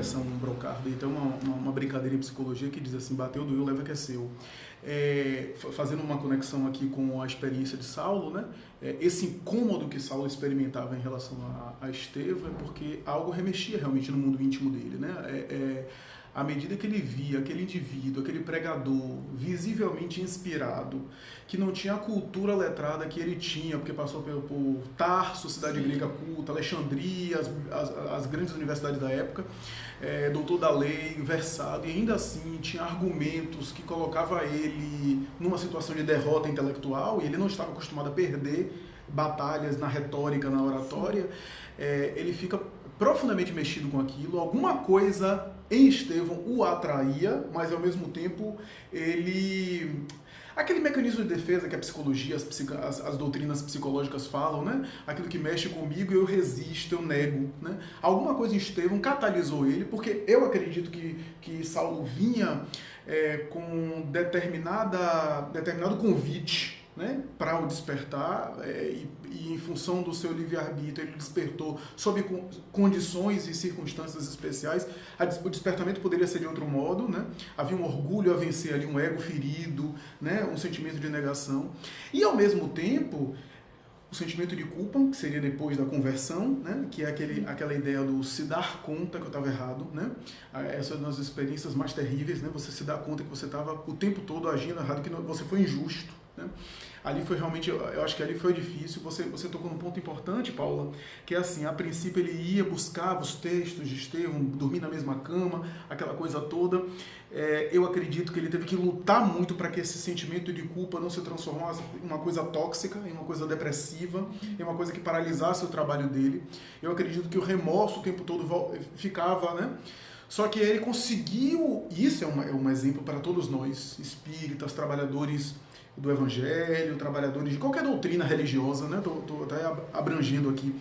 expressão brocard, então uma brincadeira em psicologia que diz assim, bateu, doeu, leva que é seu. Fazendo uma conexão aqui com a experiência de Saulo, né? Esse incômodo que Saulo experimentava em relação a Estevão é porque algo remexia realmente no mundo íntimo dele, né? À medida que ele via aquele indivíduo, aquele pregador visivelmente inspirado, que não tinha a cultura letrada que ele tinha, porque passou por Tarso, cidade grega culta, Alexandria, as grandes universidades da época, doutor da lei, versado, e ainda assim tinha argumentos que colocava ele numa situação de derrota intelectual, e ele não estava acostumado a perder batalhas na retórica, na oratória. Ele fica profundamente mexido com aquilo, alguma coisa em Estevão o atraía, mas ao mesmo tempo ele... Aquele mecanismo de defesa que a psicologia, as doutrinas psicológicas falam, né? Aquilo que mexe comigo, eu resisto, eu nego, né? Alguma coisa em Estevão catalisou ele, porque eu acredito que Saulo vinha com determinado convite, né, para o despertar, e em função do seu livre-arbítrio ele despertou sob condições e circunstâncias especiais. O despertamento poderia ser de outro modo, né? Havia um orgulho a vencer ali, um ego ferido, né? Um sentimento de negação, e ao mesmo tempo o sentimento de culpa, que seria depois da conversão, né? Que é aquela ideia do se dar conta que eu estava errado, né? Essa é uma das experiências mais terríveis, né? Você se dá conta que você estava o tempo todo agindo errado, que você foi injusto, né? Ali foi realmente, eu acho que ali foi difícil. Você tocou num ponto importante, Paula, que é assim, a princípio ele ia, buscava os textos de Estevão, dormir na mesma cama, aquela coisa toda. Eu acredito que ele teve que lutar muito para que esse sentimento de culpa não se transformasse em uma coisa tóxica, em uma coisa depressiva, em uma coisa que paralisasse o trabalho dele. Eu acredito que o remorso o tempo todo ficava, né? Só que ele conseguiu, e isso é um exemplo para todos nós, espíritas, trabalhadores do Evangelho, trabalhadores de qualquer doutrina religiosa, né? Tô até abrangendo aqui,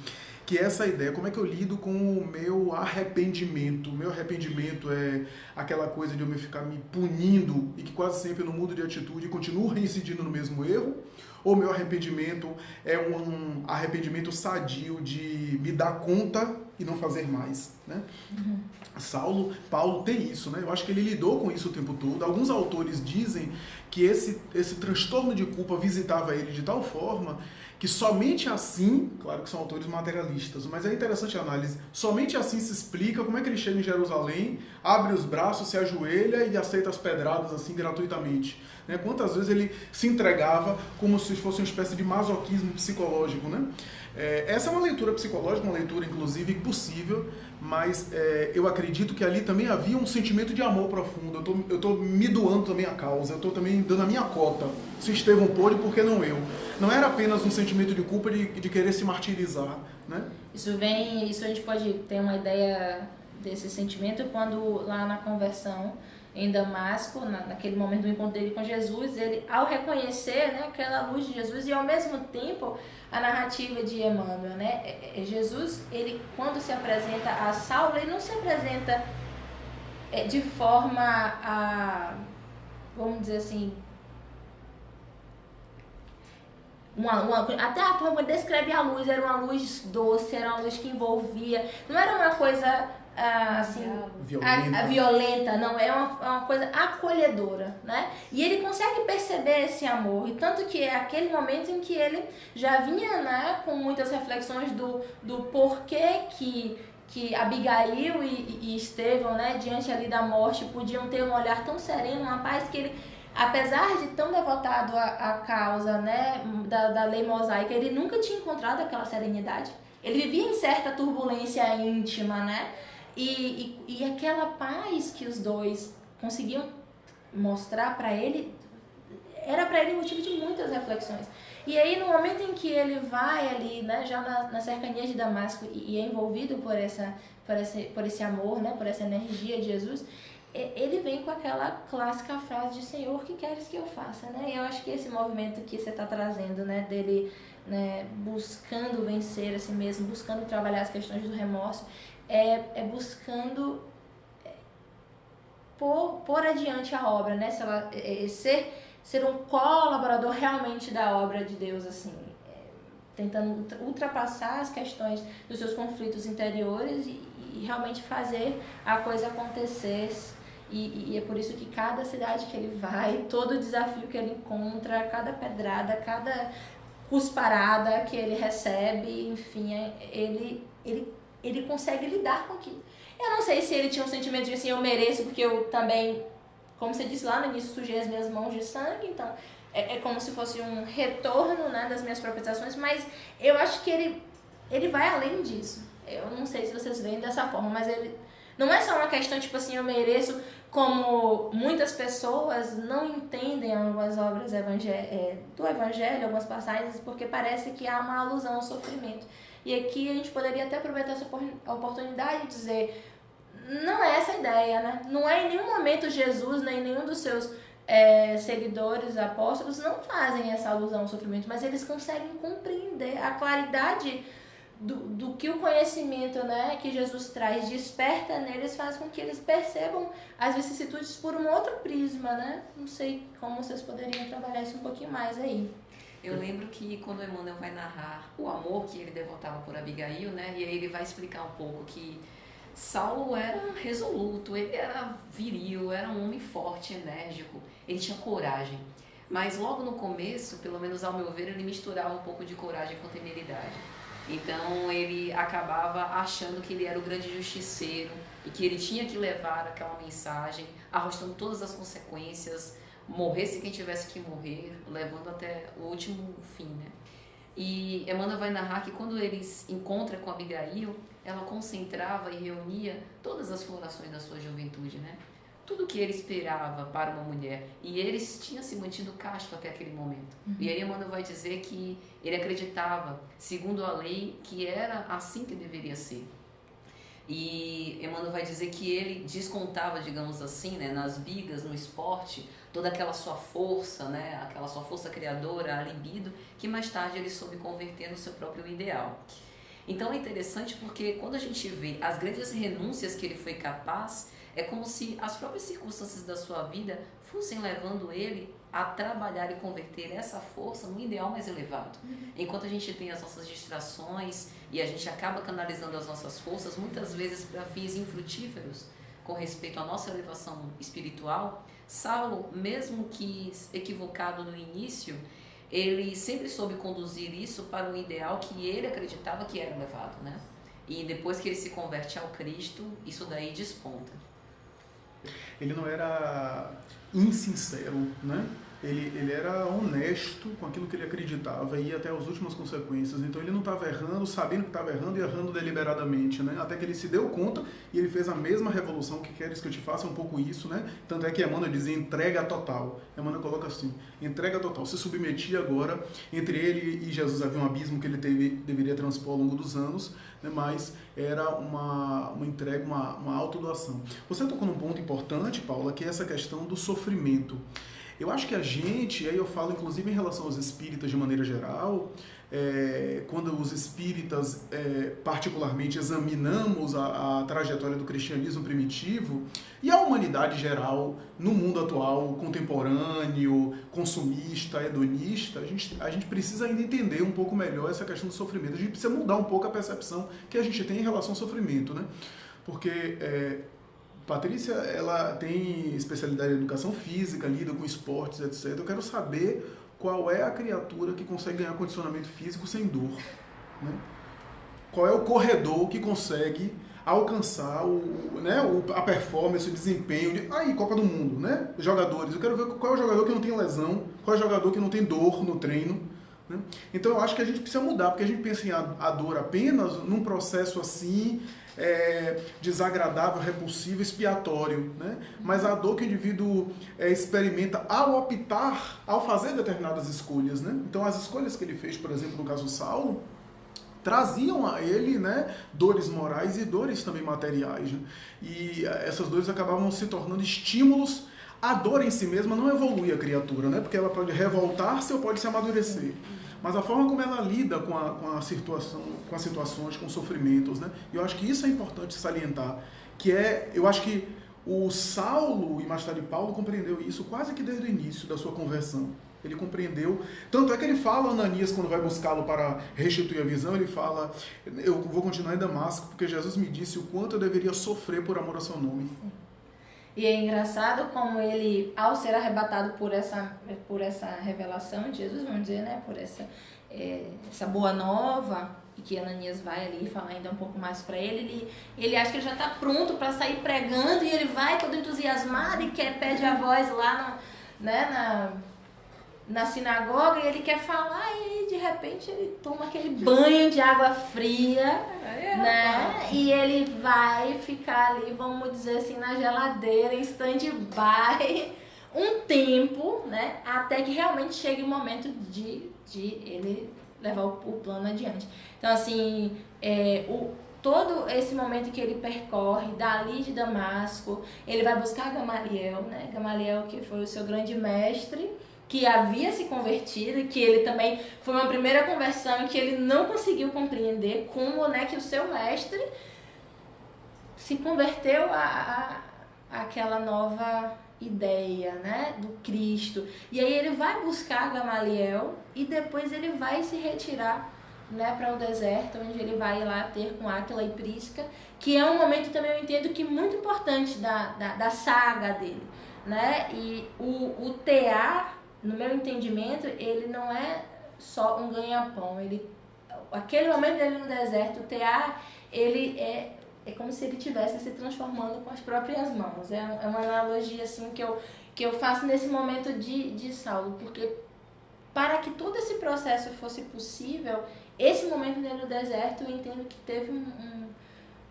que é essa ideia, como é que eu lido com o meu arrependimento. O meu arrependimento é aquela coisa de eu me ficar me punindo e que quase sempre eu não mudo de atitude e continuo reincidindo no mesmo erro, ou meu arrependimento é um arrependimento sadio de me dar conta e não fazer mais, né? Paulo tem isso, né? Eu acho que ele lidou com isso o tempo todo. Alguns autores dizem que esse transtorno de culpa visitava ele de tal forma que somente assim, claro que são autores materialistas, mas é interessante a análise, somente assim se explica como é que ele chega em Jerusalém, abre os braços, se ajoelha e aceita as pedradas assim gratuitamente, né? Quantas vezes ele se entregava como se fosse uma espécie de masoquismo psicológico, né? Essa é uma leitura psicológica, uma leitura inclusive possível, mas eu acredito que ali também havia um sentimento de amor profundo. Eu tô me doando também a causa, eu tô também dando a minha cota. Se Estevão pôde, por que não eu? Não era apenas um sentimento de culpa de querer se martirizar, né? Isso a gente pode ter uma ideia desse sentimento quando lá na conversão em Damasco, naquele momento do encontro dele com Jesus, ele, ao reconhecer, né, aquela luz de Jesus, e ao mesmo tempo a narrativa de Emmanuel, né, Jesus, ele quando se apresenta a Saulo, ele não se apresenta de forma vamos dizer assim, até a forma que descreve a luz, era uma luz doce, era uma luz que envolvia, não era uma coisa assim, violenta, não, é uma coisa acolhedora, né? E ele consegue perceber esse amor, e tanto que é aquele momento em que ele já vinha, né, com muitas reflexões do porquê que Abigail e Estevão, né, diante ali da morte, podiam ter um olhar tão sereno, uma paz que ele, apesar de tão devotado à causa, né, da lei mosaica, ele nunca tinha encontrado aquela serenidade. Ele vivia em certa turbulência íntima, né? E aquela paz que os dois conseguiam mostrar para ele, era para ele motivo de muitas reflexões. E aí, no momento em que ele vai ali, né, já na cercania de Damasco e é envolvido por esse amor, né, por essa energia de Jesus, ele vem com aquela clássica frase de Senhor, que queres que eu faça, né? E eu acho que esse movimento que você está trazendo, né, dele, né, buscando vencer a si mesmo, buscando trabalhar as questões do remorso, buscando pôr adiante a obra, né? Ser um colaborador realmente da obra de Deus, assim. tentando ultrapassar as questões dos seus conflitos interiores e realmente fazer a coisa acontecer. E é por isso que cada cidade que ele vai, todo desafio que ele encontra, cada pedrada, cada cusparada que ele recebe, enfim, ele consegue lidar com aquilo. Eu não sei se ele tinha um sentimento de assim, eu mereço, porque eu também, como você disse lá no início, sujei as minhas mãos de sangue, então é como se fosse um retorno, né, das minhas próprias ações, mas eu acho que ele vai além disso. Eu não sei se vocês veem dessa forma, mas ele não é só uma questão tipo assim, eu mereço, como muitas pessoas não entendem algumas obras do Evangelho, algumas passagens, porque parece que há uma alusão ao sofrimento. E aqui a gente poderia até aproveitar essa oportunidade de dizer, não é essa a ideia, né? Não é em nenhum momento Jesus, nem nenhum dos seus seguidores, apóstolos, não fazem essa alusão ao sofrimento, mas eles conseguem compreender a claridade do que o conhecimento, né, que Jesus traz, desperta neles, faz com que eles percebam as vicissitudes por um outro prisma, né? Não sei como vocês poderiam trabalhar isso um pouquinho mais aí. Eu lembro que quando Emmanuel vai narrar o amor que ele devotava por Abigail, né, e aí ele vai explicar um pouco que Saulo era resoluto, ele era viril, era um homem forte, enérgico, ele tinha coragem. Mas logo no começo, pelo menos ao meu ver, ele misturava um pouco de coragem com temeridade. Então ele acabava achando que ele era o grande justiceiro e que ele tinha que levar aquela mensagem, arrostando todas as consequências, morresse quem tivesse que morrer, levando até o último fim, né? E Emmanuel vai narrar que quando ele se encontra com Abigail, ela concentrava e reunia todas as florações da sua juventude, né? Tudo que ele esperava para uma mulher. E eles tinham se mantido casto até aquele momento. E aí Emmanuel vai dizer que ele acreditava, segundo a lei, que era assim que deveria ser. E Emmanuel vai dizer que ele descontava, digamos assim, né, nas bigas, no esporte, toda aquela sua força, né, aquela sua força criadora, a libido, que mais tarde ele soube converter no seu próprio ideal. Então é interessante porque quando a gente vê as grandes renúncias que ele foi capaz, é como se as próprias circunstâncias da sua vida fossem levando ele a trabalhar e converter essa força num ideal mais elevado. Enquanto a gente tem as nossas distrações e a gente acaba canalizando as nossas forças, muitas vezes para fins infrutíferos, com respeito à nossa elevação espiritual, Saulo, mesmo que equivocado no início, ele sempre soube conduzir isso para um ideal que ele acreditava que era elevado, né? E depois que ele se converte ao Cristo, isso daí desponta. Ele não era insincero, né? Ele era honesto com aquilo que ele acreditava e ia até as últimas consequências. Então ele não estava errando, sabendo que estava errando e errando deliberadamente, né? Até que ele se deu conta e ele fez a mesma revolução. Que queres que eu te faça? Um pouco isso, né? Tanto é que Emmanuel dizia entrega total. Emmanuel coloca assim, entrega total. Se submetia agora, entre ele e Jesus havia um abismo que ele deveria transpor ao longo dos anos, né? Mas era uma entrega, uma autodoação. Você tocou num ponto importante, Paula, que é essa questão do sofrimento. Eu acho que a gente, aí eu falo inclusive em relação aos espíritas de maneira geral, quando os espíritas particularmente examinamos a trajetória do cristianismo primitivo e a humanidade geral no mundo atual, contemporâneo, consumista, hedonista, a gente precisa ainda entender um pouco melhor essa questão do sofrimento. A gente precisa mudar um pouco a percepção que a gente tem em relação ao sofrimento, né? Porque Patrícia, ela tem especialidade em educação física, lida com esportes, etc. Eu quero saber qual é a criatura que consegue ganhar condicionamento físico sem dor, né? Qual é o corredor que consegue alcançar a performance, o desempenho. Copa do Mundo, né? Jogadores. Eu quero ver qual é o jogador que não tem lesão, qual é o jogador que não tem dor no treino, né? Então eu acho que a gente precisa mudar, porque a gente pensa em a dor apenas num processo assim, desagradável, repulsivo, expiatório, né? Mas a dor que o indivíduo experimenta ao optar, ao fazer determinadas escolhas, né? Então as escolhas que ele fez, por exemplo, no caso Saulo, traziam a ele, né, dores morais e dores também materiais, né? E essas dores acabavam se tornando estímulos. A dor em si mesma não evolui a criatura, né? Porque ela pode revoltar-se ou pode se amadurecer. Mas a forma como ela lida com a situação, com as situações, com os sofrimentos, né? E eu acho que isso é importante salientar, eu acho que o Saulo e mais tarde Paulo compreendeu isso quase que desde o início da sua conversão. Ele compreendeu. Tanto é que ele fala a Ananias, quando vai buscá-lo para restituir a visão, ele fala, eu vou continuar em Damasco, porque Jesus me disse o quanto eu deveria sofrer por amor ao seu nome. Sim. E é engraçado como ele, ao ser arrebatado por essa revelação de Jesus, vamos dizer, né, por essa boa nova, e que Ananias vai ali falar ainda um pouco mais para ele acha que ele já está pronto para sair pregando, e ele vai todo entusiasmado e pede a voz lá na sinagoga, e ele quer falar, e de repente ele toma aquele banho de água fria, né? E ele vai ficar ali, vamos dizer assim, na geladeira, em stand-by, um tempo, né? Até que realmente chegue o momento de ele levar o plano adiante. Então, assim, todo esse momento que ele percorre, dali de Damasco, ele vai buscar Gamaliel, né? Gamaliel, que foi o seu grande mestre, que havia se convertido, que ele também foi uma primeira conversão, que ele não conseguiu compreender como, né, que o seu mestre se converteu àquela nova ideia, né, do Cristo. E aí ele vai buscar Gamaliel e depois ele vai se retirar, né, para o deserto, onde ele vai lá ter com Áquila e Prisca, que é um momento também, eu entendo, que muito importante da saga dele, né? E o tear, no meu entendimento, ele não é só um ganha-pão. Aquele momento dele no deserto, o tear, ele é como se ele estivesse se transformando com as próprias mãos. É uma analogia assim, que eu faço nesse momento de Saulo, porque para que todo esse processo fosse possível, esse momento dele no deserto, eu entendo que teve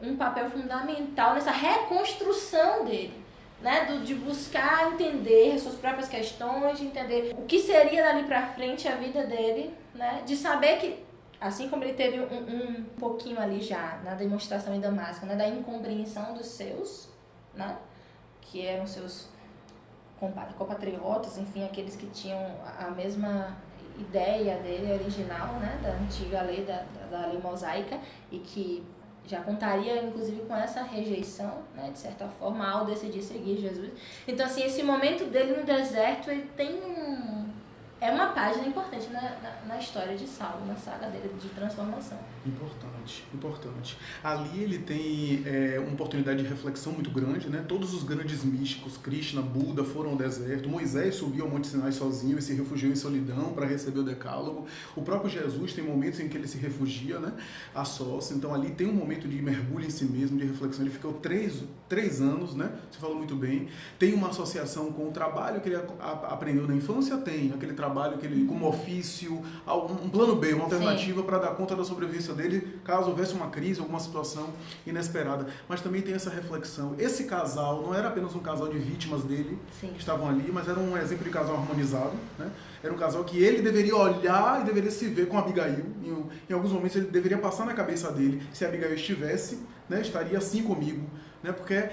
um papel fundamental nessa reconstrução dele. Né, de buscar entender suas próprias questões, de entender o que seria dali pra frente a vida dele, né, de saber que, assim como ele teve um pouquinho ali já na demonstração em Damasco, né, da incompreensão dos seus, né, que eram seus compatriotas, enfim, aqueles que tinham a mesma ideia dele original, né, da antiga lei, da lei mosaica, e que já contaria, inclusive, com essa rejeição, né, de certa forma, ao decidir seguir Jesus. Então, assim, esse momento dele no deserto, ele tem é uma página importante na história de Saulo, na saga dele de transformação. Importante. Ali ele tem uma oportunidade de reflexão muito grande, né? Todos os grandes místicos, Krishna, Buda, foram ao deserto. Moisés subiu ao Monte Sinai sozinho e se refugiou em solidão para receber o decálogo. O próprio Jesus tem momentos em que ele se refugia, né, a sós. Então ali tem um momento de mergulho em si mesmo, de reflexão. Ele ficou 3 anos, né? Você falou muito bem. Tem uma associação com o trabalho que ele aprendeu na infância? Tem. Aquele trabalho que ele, como ofício, um plano B, uma alternativa para dar conta da sobrevivência dele, caso houvesse uma crise, alguma situação inesperada. Mas também tem essa reflexão. Esse casal não era apenas um casal de vítimas dele, que estavam ali, mas era um exemplo de casal harmonizado, né? Era um casal que ele deveria olhar e deveria se ver com Abigail. Em alguns momentos ele deveria passar na cabeça dele, se Abigail estivesse, né, estaria assim comigo. Né, porque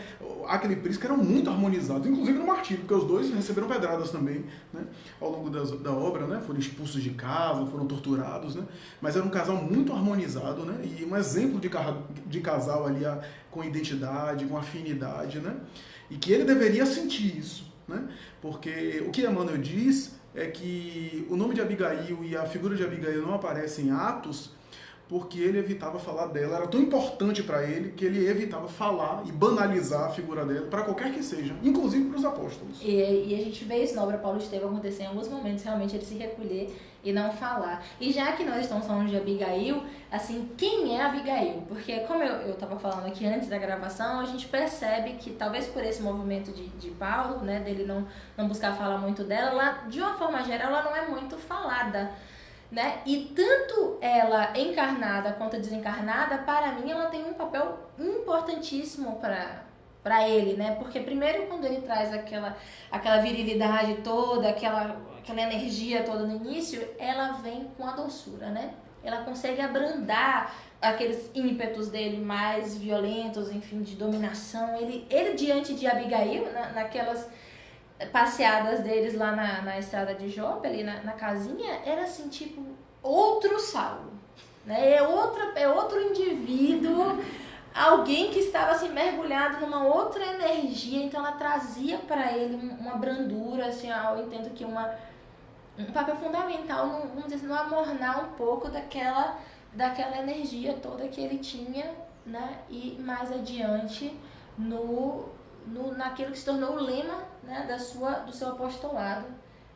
Áquila e Prisca eram muito harmonizados, inclusive no martírio, porque os dois receberam pedradas também, né, ao longo da obra, né, foram expulsos de casa, foram torturados, né, mas era um casal muito harmonizado, né, e um exemplo de casal ali com identidade, com afinidade, né, e que ele deveria sentir isso, né, porque o que Emmanuel diz é que o nome de Abigail e a figura de Abigail não aparecem em Atos, porque ele evitava falar dela, era tão importante para ele que ele evitava falar e banalizar a figura dela para qualquer que seja, inclusive para os apóstolos. E a gente vê isso na obra Paulo Estevão acontecer em alguns momentos, realmente ele se recolher e não falar. E já que nós estamos falando de Abigail, assim, quem é Abigail? Porque como eu estava falando aqui antes da gravação, a gente percebe que talvez por esse movimento de Paulo, né, dele não buscar falar muito dela, ela, de uma forma geral, ela não é muito falada. Né? E tanto ela encarnada quanto desencarnada, para mim ela tem um papel importantíssimo para ele, né? Porque primeiro quando ele traz aquela virilidade toda, aquela energia toda no início, ela vem com a doçura, né? Ela consegue abrandar aqueles ímpetos dele mais violentos, enfim, de dominação. Ele diante de Abigail, naquelas passeadas deles lá na estrada de Jope, ali na casinha, era assim, tipo, outro Saulo, né? É outro indivíduo, alguém que estava assim, mergulhado numa outra energia, então ela trazia para ele uma brandura, assim, eu entendo que um papel fundamental, vamos dizer assim, no amornar um pouco daquela energia toda que ele tinha, né? E mais adiante naquilo que se tornou o lema, né? do seu apostolado,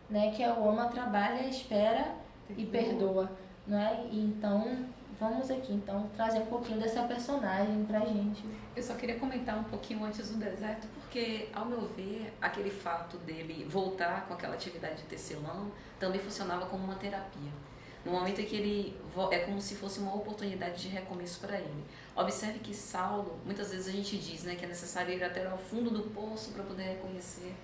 né? Que é o ama, trabalha, espera e perdoa, né? E então vamos aqui trazer um pouquinho dessa personagem pra gente. Eu só queria comentar um pouquinho antes do deserto, porque, ao meu ver, aquele fato dele voltar com aquela atividade de tecelão também funcionava como uma terapia. No momento em que ele é como se fosse uma oportunidade de recomeço para ele. Observe que Saulo, muitas vezes a gente diz, né, que é necessário ir até ao fundo do poço para poder reconhecer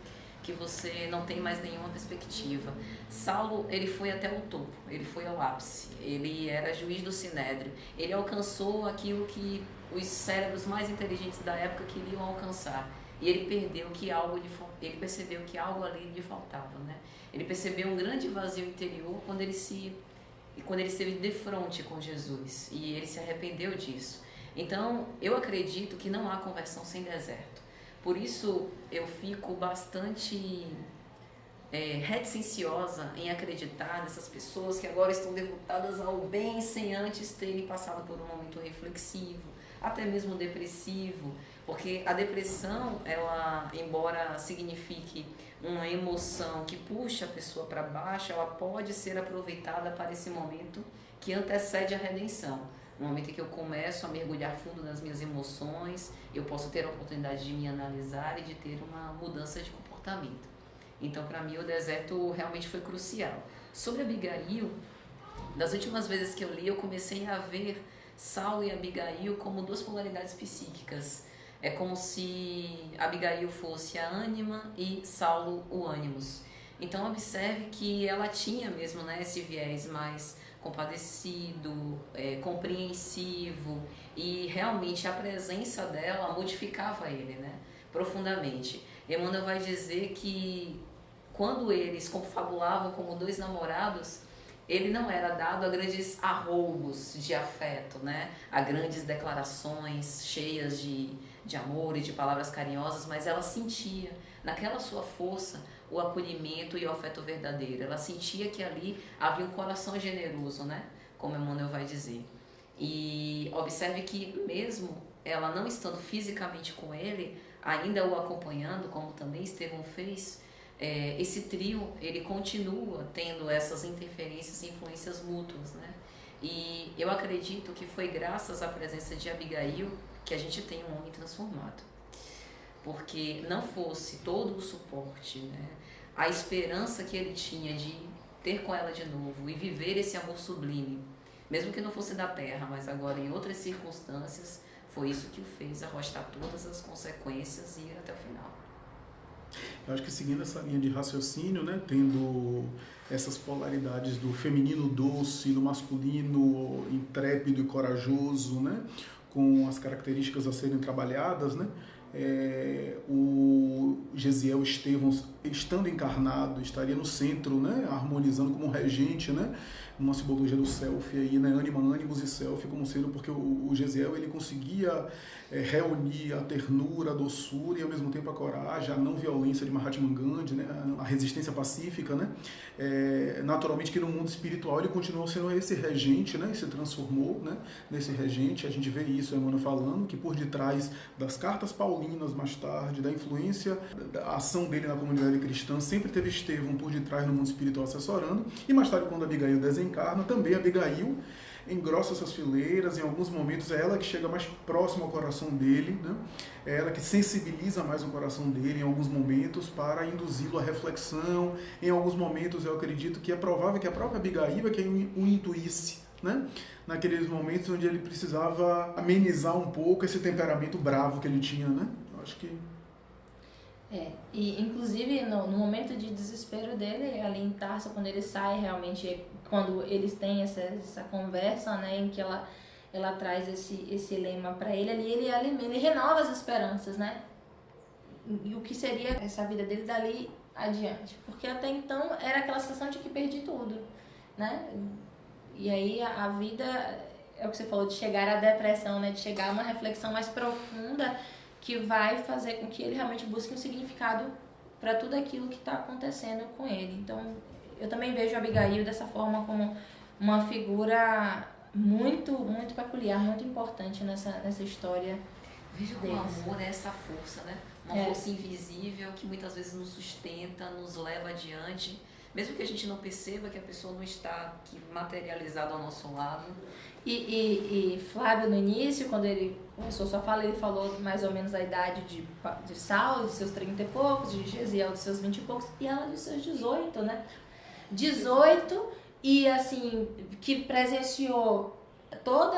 que você não tem mais nenhuma perspectiva. Saulo, ele foi até o topo, ele foi ao ápice, ele era juiz do Sinédrio, ele alcançou aquilo que os cérebros mais inteligentes da época queriam alcançar, e ele percebeu que algo ali lhe faltava, né? Ele percebeu um grande vazio interior quando ele esteve de frente com Jesus, e ele se arrependeu disso. Então, eu acredito que não há conversão sem deserto. Por isso, eu fico bastante reticenciosa em acreditar nessas pessoas que agora estão devotadas ao bem sem antes terem passado por um momento reflexivo, até mesmo depressivo, porque a depressão, ela, embora signifique uma emoção que puxa a pessoa para baixo, ela pode ser aproveitada para esse momento que antecede a redenção. No momento em que eu começo a mergulhar fundo nas minhas emoções, eu posso ter a oportunidade de me analisar e de ter uma mudança de comportamento. Então, para mim, o deserto realmente foi crucial. Sobre Abigail, das últimas vezes que eu li, eu comecei a ver Saulo e Abigail como duas polaridades psíquicas. É como se Abigail fosse a ânima e Saulo o ânimos. Então, observe que ela tinha mesmo, né, esse viés mais compadecido, compreensivo, e realmente a presença dela modificava ele, né, profundamente. Emmanuel vai dizer que quando eles confabulavam como dois namorados, ele não era dado a grandes arroubos de afeto, né, a grandes declarações cheias de amor e de palavras carinhosas, mas ela sentia naquela sua força o acolhimento e o afeto verdadeiro. Ela sentia que ali havia um coração generoso, né? Como Emmanuel vai dizer. E observe que mesmo ela não estando fisicamente com ele, ainda o acompanhando, como também Estevão fez, esse trio, ele continua tendo essas interferências e influências mútuas, né? E eu acredito que foi graças à presença de Abigail que a gente tem um homem transformado. Porque não fosse todo o suporte, né, a esperança que ele tinha de ter com ela de novo e viver esse amor sublime, mesmo que não fosse da terra, mas agora em outras circunstâncias, foi isso que o fez arrostar todas as consequências e ir até o final. Eu acho que seguindo essa linha de raciocínio, né, tendo essas polaridades do feminino doce, do masculino intrépido e corajoso, né, com as características a serem trabalhadas, né, o Gesiel Estevão, estando encarnado, estaria no centro, né, harmonizando como regente, né, uma simbologia do self aí, né, ânima, ânimos e self como sendo, porque o Gesiel, ele conseguia reunir a ternura, a doçura e ao mesmo tempo a coragem, a não violência de Mahatma Gandhi, né, a resistência pacífica, né, naturalmente que no mundo espiritual ele continuou sendo esse regente, né, e se transformou, né, nesse regente. A gente vê isso, Emmanuel falando, que por detrás das cartas paulinas mais tarde, da influência, da ação dele na comunidade cristã, sempre teve Estevão por detrás no mundo espiritual assessorando, e mais tarde quando Abigail desencarna, também Abigail engrossa essas fileiras, em alguns momentos é ela que chega mais próximo ao coração dele, né? É ela que sensibiliza mais o coração dele em alguns momentos para induzi-lo à reflexão. Em alguns momentos eu acredito que é provável que a própria Abigail é quem o intuísse, né? Naqueles momentos onde ele precisava amenizar um pouco esse temperamento bravo que ele tinha, né? Eu acho que... e inclusive no momento de desespero dele, ali em Tarso, quando ele sai realmente, quando eles têm essa conversa, né, em que ela traz esse lema para ele, ali ele alimenta, ele renova as esperanças, né, e o que seria essa vida dele dali adiante, porque até então era aquela sensação de que perdi tudo, né, e aí a vida, é o que você falou, de chegar à depressão, né, de chegar a uma reflexão mais profunda, que vai fazer com que ele realmente busque um significado para tudo aquilo que está acontecendo com ele. Então, eu também vejo a Abigail dessa forma como uma figura muito, muito peculiar, muito importante nessa história. Veja que o amor é essa força, né? Uma força invisível que muitas vezes nos sustenta, nos leva adiante, mesmo que a gente não perceba que a pessoa não está aqui materializada ao nosso lado. E Flávio, no início, quando ele começou sua fala, ele falou mais ou menos a idade de Saulo, de seus 30 e poucos, de Gesiel, de seus 20 e poucos, e ela de seus 18, né? 18, e assim, que presenciou todo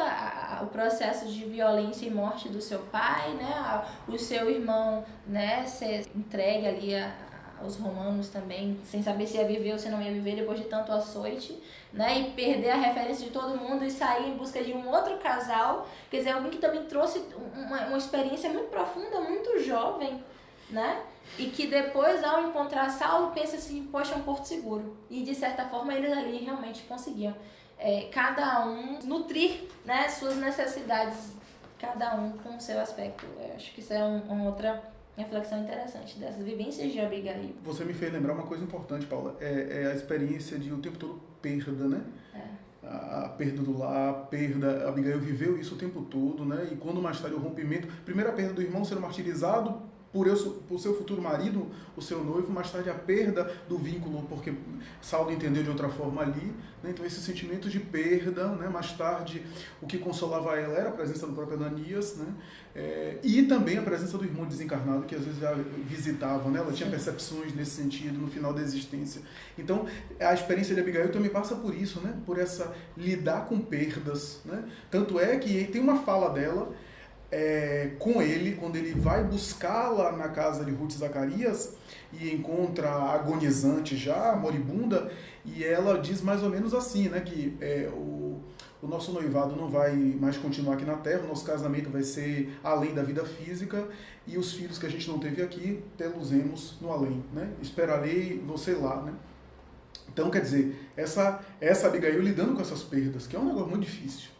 o processo de violência e morte do seu pai, né? O seu irmão, né, ser entregue ali aos romanos também, sem saber se ia viver ou se não ia viver depois de tanto açoite, né? E perder a referência de todo mundo e sair em busca de um outro casal, quer dizer, alguém que também trouxe uma experiência muito profunda, muito jovem, né? E que depois, ao encontrar Saulo, pensa assim, poxa, é um porto seguro. E de certa forma eles ali realmente conseguiam cada um nutrir, né, suas necessidades, cada um com o seu aspecto. Eu acho que isso é uma outra reflexão interessante dessas vivências de Abigail. Você me fez lembrar uma coisa importante, Paula, é a experiência de o tempo todo perda, né? A perda do lar, a perda, Abigail viveu isso o tempo todo, né? E quando mais tarde o rompimento, primeiro a perda do irmão sendo martirizado por seu futuro marido, o seu noivo, mais tarde a perda do vínculo, porque Saulo entendeu de outra forma ali, né? Então esse sentimento de perda, né? Mais tarde o que consolava ela era a presença do próprio Ananias, né? E também a presença do irmão desencarnado, que às vezes já visitava, né? Ela tinha percepções nesse sentido no final da existência. Então a experiência de Abigail também passa por isso, né? Por essa lidar com perdas, né? Tanto é que tem uma fala dela com ele, quando ele vai buscá-la na casa de Ruth e Zacarias e encontra agonizante já, moribunda, e ela diz mais ou menos assim, né, que o nosso noivado não vai mais continuar aqui na Terra, o nosso casamento vai ser além da vida física, e os filhos que a gente não teve aqui, tê-los-emos no além, né? Esperarei você lá, né? Então, quer dizer, essa Abigail lidando com essas perdas, que é um negócio muito difícil.